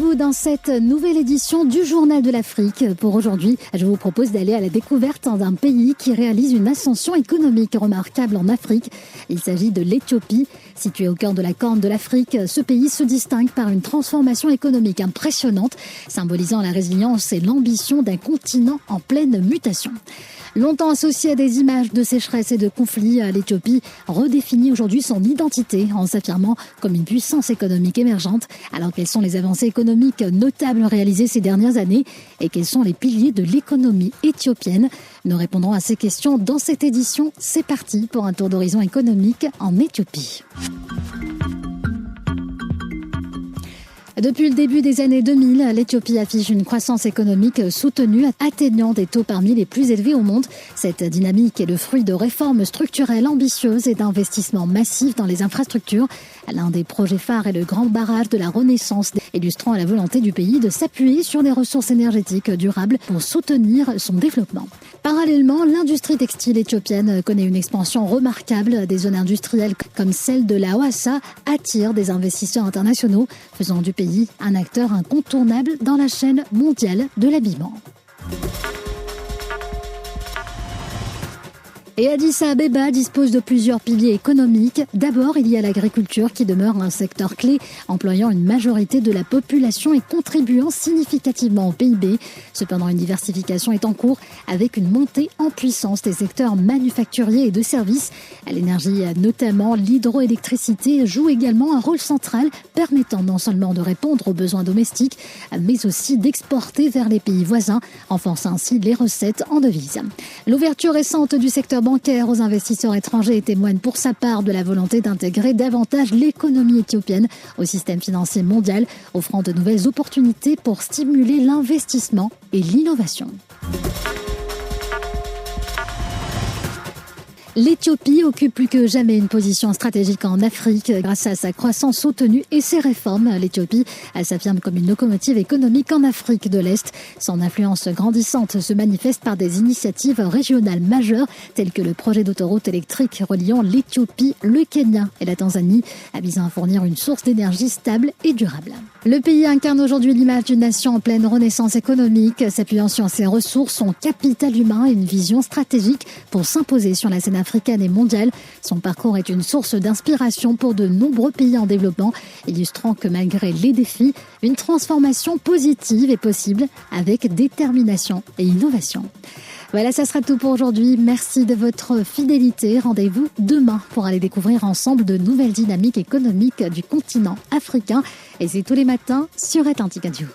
vous dans cette nouvelle édition du Journal de l'Afrique. Pour aujourd'hui, je vous propose d'aller à la découverte d'un pays qui réalise une ascension économique remarquable en Afrique. Il s'agit de l'Éthiopie. Situé au cœur de la Corne de l'Afrique, ce pays se distingue par une transformation économique impressionnante, symbolisant la résilience et l'ambition d'un continent en pleine mutation. Longtemps associée à des images de sécheresse et de conflits, l'Éthiopie redéfinit aujourd'hui son identité en s'affirmant comme une puissance économique émergente. Alors quelles sont les avancées économiques notables réalisées ces dernières années et quels sont les piliers de l'économie éthiopienne? Nous répondrons à ces questions dans cette édition. C'est parti pour un tour d'horizon économique en Éthiopie. Depuis le début des années 2000, l'Éthiopie affiche une croissance économique soutenue, atteignant des taux parmi les plus élevés au monde. Cette dynamique est le fruit de réformes structurelles ambitieuses et d'investissements massifs dans les infrastructures. L'un des projets phares est le grand barrage de la Renaissance, illustrant la volonté du pays de s'appuyer sur des ressources énergétiques durables pour soutenir son développement. Parallèlement, l'industrie textile éthiopienne connaît une expansion remarquable. Des zones industrielles comme celle de la Hawassa attirent des investisseurs internationaux, faisant du pays un acteur incontournable dans la chaîne mondiale de l'habillement. Et Addis Abeba dispose de plusieurs piliers économiques. D'abord, il y a l'agriculture qui demeure un secteur clé, employant une majorité de la population et contribuant significativement au PIB. Cependant, une diversification est en cours avec une montée en puissance des secteurs manufacturiers et de services. L'énergie, notamment l'hydroélectricité, joue également un rôle central, permettant non seulement de répondre aux besoins domestiques, mais aussi d'exporter vers les pays voisins, renforçant ainsi les recettes en devises. L'ouverture récente du secteur bancaire aux investisseurs étrangers témoigne pour sa part de la volonté d'intégrer davantage l'économie éthiopienne au système financier mondial, offrant de nouvelles opportunités pour stimuler l'investissement et l'innovation. L'Éthiopie occupe plus que jamais une position stratégique en Afrique grâce à sa croissance soutenue et ses réformes. L'Éthiopie s'affirme comme une locomotive économique en Afrique de l'Est. Son influence grandissante se manifeste par des initiatives régionales majeures telles que le projet d'autoroute électrique reliant l'Éthiopie, le Kenya et la Tanzanie, visant à fournir une source d'énergie stable et durable. Le pays incarne aujourd'hui l'image d'une nation en pleine renaissance économique, s'appuyant sur ses ressources, son capital humain et une vision stratégique pour s'imposer sur la scène africaine et mondiale. Son parcours est une source d'inspiration pour de nombreux pays en développement, illustrant que malgré les défis, une transformation positive est possible avec détermination et innovation. Voilà, ça sera tout pour aujourd'hui. Merci de votre fidélité. Rendez-vous demain pour aller découvrir ensemble de nouvelles dynamiques économiques du continent africain. Et c'est tous les matins sur Atlantic Radio.